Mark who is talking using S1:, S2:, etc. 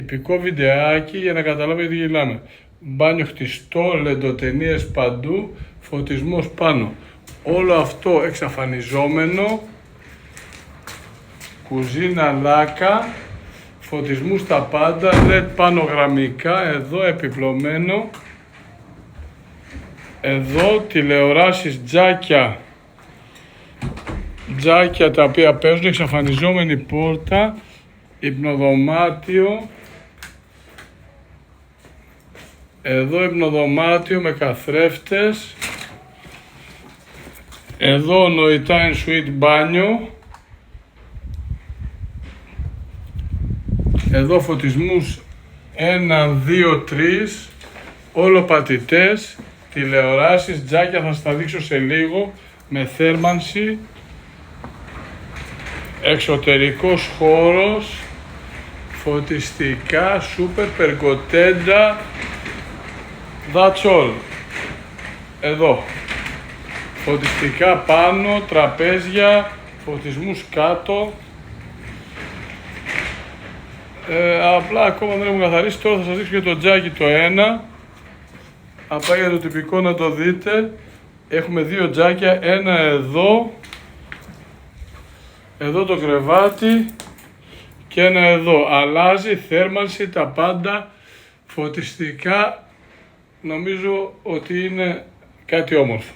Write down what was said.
S1: τυπικό βιντεάκι για να καταλάβετε τι γελάμε. Μπάνιο χτιστό, λεντοτενίες παντού, φωτισμός πάνω. Όλο αυτό εξαφανιζόμενο, κουζίνα λάκα, φωτισμού στα πάντα, LED πάνω γραμμικά, εδώ επιπλωμένο. Εδώ τηλεοράσεις, τζάκια τα οποία παίζουν, εξαφανιζόμενη πόρτα, υπνοδωμάτιο. Εδώ υπνοδωμάτιο με καθρέφτες. Εδώ νοητά en suite μπάνιο. Εδώ φωτισμούς 1, 2, 3, όλο πατητές, τηλεοράσεις, τζάκια θα σας τα δείξω σε λίγο, με θέρμανση, εξωτερικός χώρος, φωτιστικά, σούπερ, περγκοτέντα, that's all. Εδώ, φωτιστικά πάνω, τραπέζια, φωτισμούς κάτω. Απλά ακόμα δεν έχουμε καθαρίσει, τώρα θα σας δείξω και το τζάκι το ένα. Απλά για το τυπικό να το δείτε. Έχουμε δύο τζάκια, ένα εδώ. Εδώ το κρεβάτι και ένα εδώ. Αλλάζει, θέρμανση, τα πάντα, φωτιστικά. Νομίζω ότι είναι κάτι όμορφο.